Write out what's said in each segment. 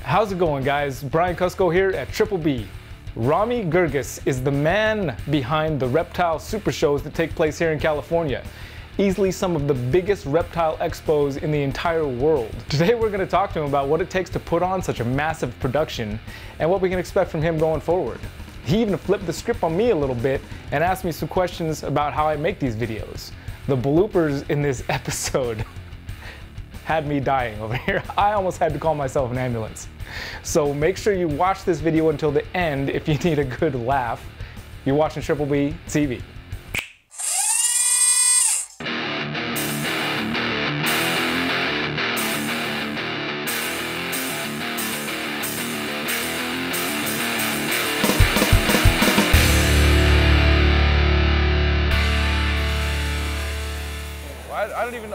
How's it going, guys? Brian Cusco here at Triple B. Ramy Guirguis is the man behind the Reptile Super Shows that take place here in California. Easily some of the biggest reptile expos in the entire world. Today we're going to talk to him about what it takes to put on such a massive production and what we can expect from him going forward. He even flipped the script on me a little bit and asked me some questions about how I make these videos. The bloopers in this episode had me dying over here. I almost had to call myself an ambulance. So make sure you watch this video until the end if you need a good laugh. You're watching Triple B TV.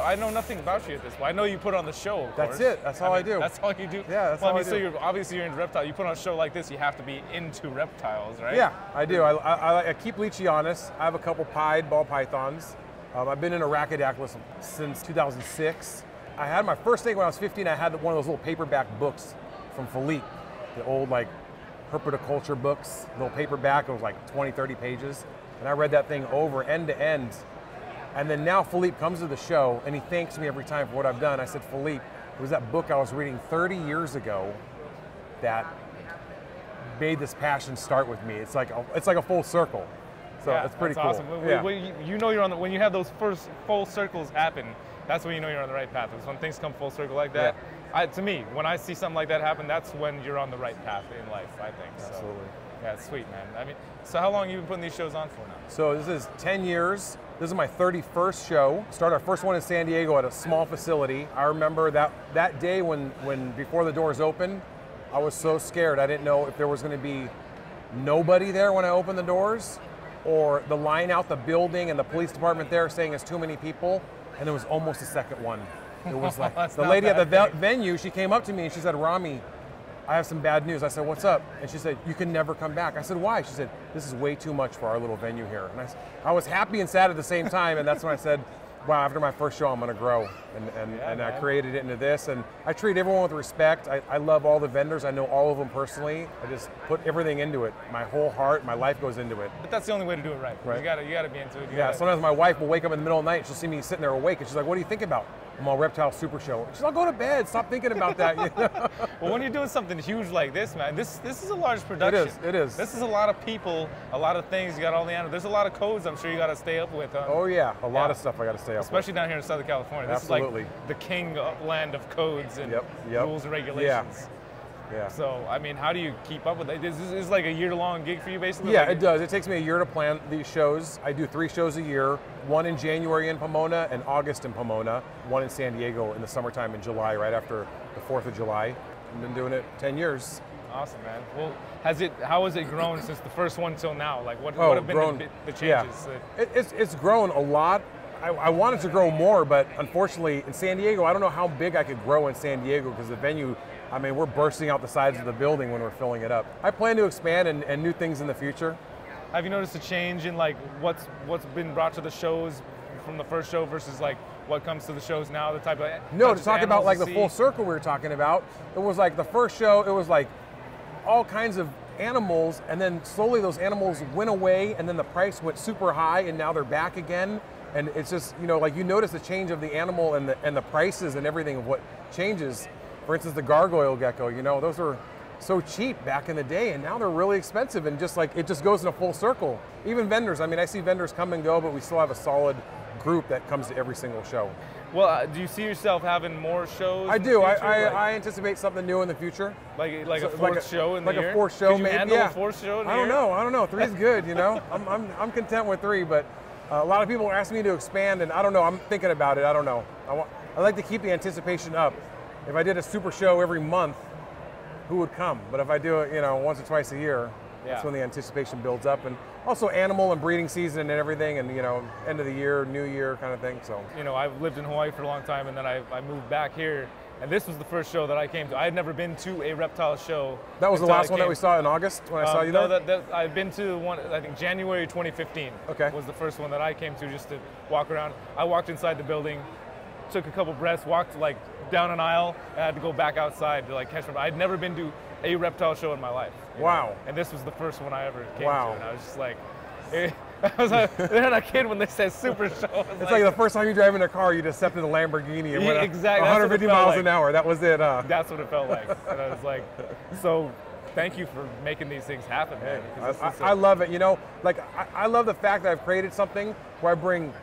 I know nothing about you at this point. I know you put on the show, of course. That's it. That's all I do. That's all you do? Yeah, that's all I do. So obviously you're into reptiles. You put on a show like this, you have to be into reptiles, right? Yeah, I do. I keep Leachianus. I have a couple pied ball pythons. I've been in Atascadero since 2006. I had my first thing when I was 15. I had one of those little paperback books from Philippe, the old like herpetoculture books, little paperback. It was like 20, 30 pages. And I read that thing over end to end. And then now Philippe comes to the show and he thanks me every time for what I've done. I said, Philippe, it was that book I was reading 30 years ago that made this passion start with me. It's like a full circle. So yeah, it's pretty cool. Awesome. Yeah. You know you're on the, when you have those first full circles happen, that's when you know you're on the right path. It's when things come full circle like that. Yeah. To me, when I see something like that happen, that's when you're on the right path in life, I think. Absolutely. So, yeah, it's sweet, man. I mean, so how long have you been putting these shows on for now? So this is 10 years. This is my 31st show. Started our first one in San Diego at a small facility. I remember that day when before the doors opened, I was so scared. I didn't know if there was going to be nobody there when I opened the doors, or the line out the building and the police department there saying it's too many people, and there was almost a second one. It was like the lady at the venue, she came up to me and she said, Ramy, I have some bad news. I said, what's up? And she said, you can never come back. I said, why? She said, this is way too much for our little venue here. And I was happy and sad at the same time, and that's when I said, wow, after my first show, I'm gonna grow. And I created it into this, and I treat everyone with respect. I love all the vendors. I know all of them personally. I just put everything into it. My whole heart, my life goes into it. But that's the only way to do it right. You gotta be into it. Yeah, sometimes my wife will wake up in the middle of the night, she'll see me sitting there awake, and she's like, what do you think about? I'm on Reptile Super Show. She's like, go to bed, stop thinking about that. You know? Well, when you're doing something huge like this, man, this is a large production. It is. This is a lot of people, a lot of things. You got all the animals. There's a lot of codes I'm sure you got to stay up with. Oh yeah, a lot of stuff I got to stay up with. Especially down here in Southern California. This Absolutely. is like the king land of codes and rules and regulations. Yeah. So, I mean, how do you keep up with it? This is like a year-long gig for you, basically? Yeah, it does. It takes me a year to plan these shows. I do 3 shows a year, one in January in Pomona and August in Pomona, one in San Diego in the summertime in July, right after the 4th of July. I've been doing it 10 years. Awesome, man. Well, how has it grown since the first one till now? Like, what have been the changes? Yeah. It's grown a lot. I wanted to grow more, but unfortunately in San Diego, I don't know how big I could grow in San Diego because the venue, I mean, we're bursting out the sides of the building when we're filling it up. I plan to expand and new things in the future. Have you noticed a change in like what's been brought to the shows from the first show versus like what comes to the shows now, the type of No, to talk about like the full circle we were talking about, it was like the first show, it was like all kinds of animals, and then slowly those animals went away, and then the price went super high, and now they're back again. And it's just, you know, like you notice the change of the animal and the prices and everything of what changes. For instance, the gargoyle gecko, you know, those were so cheap back in the day, and now they're really expensive, and just like, it just goes in a full circle. Even vendors, I mean, I see vendors come and go, but we still have a solid group that comes to every single show. Well, do you see yourself having more shows? I do. I anticipate something new in the future. Like a fourth show in the year? Like a fourth show, maybe. Handle a fourth show in the year? I don't know. 3's good, you know. I'm content with 3, but a lot of people are asking me to expand, and I don't know. I'm thinking about it. I don't know. I like to keep the anticipation up. If I did a super show every month, who would come? But if I do it, you know, once or twice a year, that's when the anticipation builds up. And also animal and breeding season and everything, and you know, end of the year, new year kind of thing. So, you know, I've lived in Hawaii for a long time, and then I moved back here, and this was the first show that I came to. I had never been to a reptile show. That was the last one that we saw in August when I saw you there? No, I've been to one, I think January 2015 was the first one that I came to, just to walk around. I walked inside the building, took a couple breaths, walked like down an aisle, and I had to go back outside to like catch them. I'd never been to a reptile show in my life. Wow. And this was the first one I ever came Wow. to, and I was just like, I was like, they're a kid when they said Super Show. It's like the first time you drive in a car, you just stepped in a Lamborghini and went exactly. 150 miles an hour. That was it. That's what it felt like. And I was like, so thank you for making these things happen, man. I love it. You know, like I love the fact that I've created something where I bring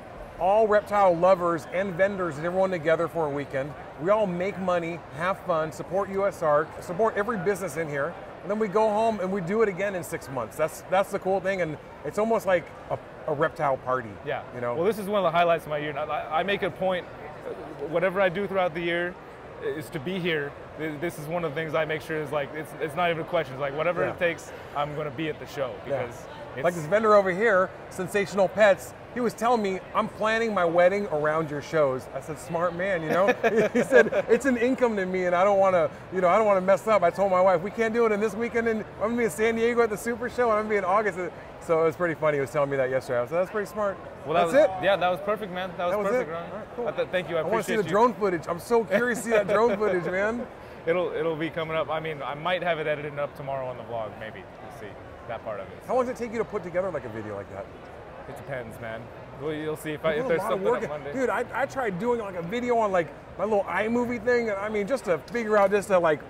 all reptile lovers and vendors and everyone together for a weekend. We all make money, have fun, support USR, support every business in here. And then we go home and we do it again in 6 months. That's the cool thing, and it's almost like a reptile party. Yeah. You know. Well, this is one of the highlights of my year. I make a point, whatever I do throughout the year, is to be here. This is one of the things I make sure is like it's not even a question. It's like whatever it takes, I'm going to be at the show because. Like this vendor over here, Sensational Pets, he was telling me, I'm planning my wedding around your shows. I said, smart man, you know? He said, it's an income to me and I don't want to, you know, I don't want to mess up. I told my wife, we can't do it in this weekend and I'm going to be in San Diego at the Super Show and I'm going to be in August. So it was pretty funny. He was telling me that yesterday. I said, that's pretty smart. Well, that's it? Yeah, that was perfect, man. That was perfect, Ron. All right, cool. Thank you, I appreciate you. I want to see the drone footage. I'm so curious to see that drone footage, man. It'll be coming up. I mean, I might have it edited up tomorrow on the vlog, maybe. We'll see that part of it. How long does it take you to put together like a video like that? It depends, man. Well, you'll see if there's something up Monday. Dude, I tried doing like a video on like my little iMovie thing. I mean, just to figure out just to like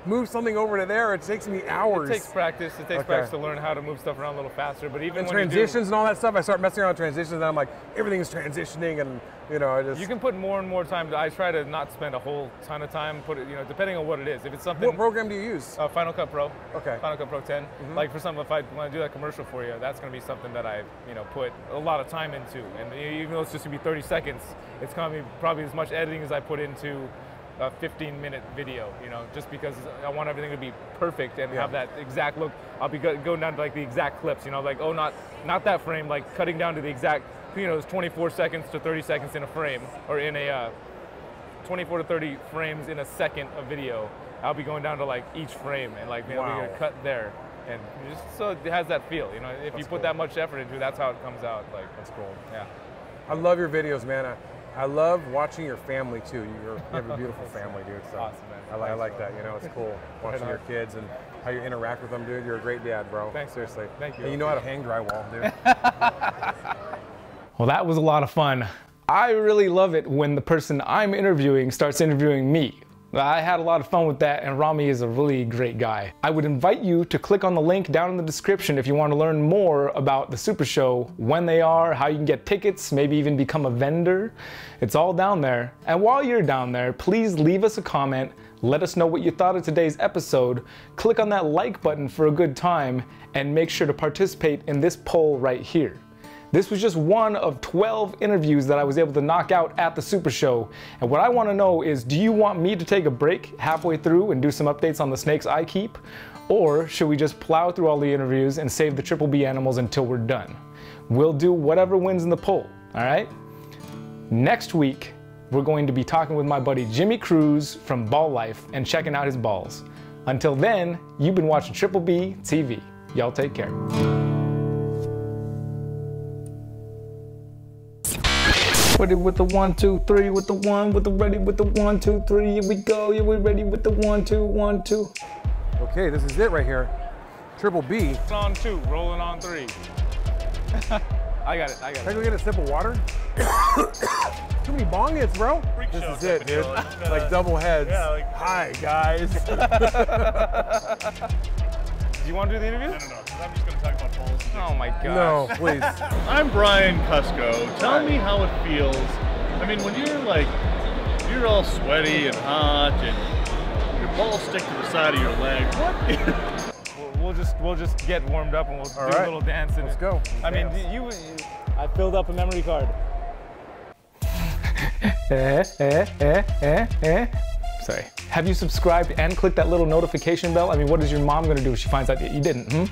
move something over to there, it takes me hours. It takes practice. It takes practice to learn how to move stuff around a little faster. But even when transitions and all that stuff, I start messing around with transitions and I'm like, everything's transitioning and you know, I just. You can put more and more time. I try to not spend a whole ton of time. Put it, you know, depending on what it is. If it's something. What program do you use? Final Cut Pro. Okay. Final Cut Pro 10. Like for something, if I want to do that commercial for you, that's going to be something that I, you know, put a lot of time into. And even though it's just going to be 30 seconds, it's going to be probably as much editing as I put into a 15-minute video, you know, just because I want everything to be perfect and have that exact look. I'll be going down to like the exact clips, you know, like, oh, not that frame, like cutting down to the exact, you know, it's 24 seconds to 30 seconds in a frame, or in a 24 to 30 frames in a second of video. I'll be going down to like each frame and like, maybe we're gonna cut there. And just so it has that feel, you know, if you put that much effort into it, that's how it comes out. Like, that's cool. Yeah. I love your videos, man. I love watching your family too. You have a beautiful family, dude. So awesome, man. I like that. You know, it's cool watching your kids and how you interact with them, dude. You're a great dad, bro. Thanks. Seriously. Thank you. And you know how to hang drywall, dude. Well, that was a lot of fun. I really love it when the person I'm interviewing starts interviewing me. I had a lot of fun with that, and Ramy is a really great guy. I would invite you to click on the link down in the description if you want to learn more about the Super Show, when they are, how you can get tickets, maybe even become a vendor. It's all down there. And while you're down there, please leave us a comment. Let us know what you thought of today's episode. Click on that like button for a good time, and make sure to participate in this poll right here. This was just one of 12 interviews that I was able to knock out at the Super Show. And what I want to know is, do you want me to take a break halfway through and do some updates on the snakes I keep? Or should we just plow through all the interviews and save the Triple B animals until we're done? We'll do whatever wins in the poll, all right? Next week, we're going to be talking with my buddy Jimmy Cruz from Ball Life and checking out his balls. Until then, you've been watching Triple B TV. Y'all take care. Ready with the 1, 2, 3, with the 1, with the ready with the 1, 2, 3. Here we go. Yeah, we ready with the 1, 2, 1, 2. Okay, this is it right here. Triple B. On 2, rolling on 3. I got it. Can I go get a sip of water? Too many bong hits, bro. This is it, dude. Like double heads. Yeah, like, hi, guys. Do you want to do the interview? No, I'm just going to talk about balls. Oh my gosh. No, please. I'm Brian Cusco. Tell me how it feels. I mean, when you're all sweaty and hot and your balls stick to the side of your leg. What? We'll just get warmed up and we'll do a little dance. Let's go. I mean, I filled up a memory card. Sorry. Have you subscribed and clicked that little notification bell? I mean, what is your mom gonna do if she finds out that you didn't?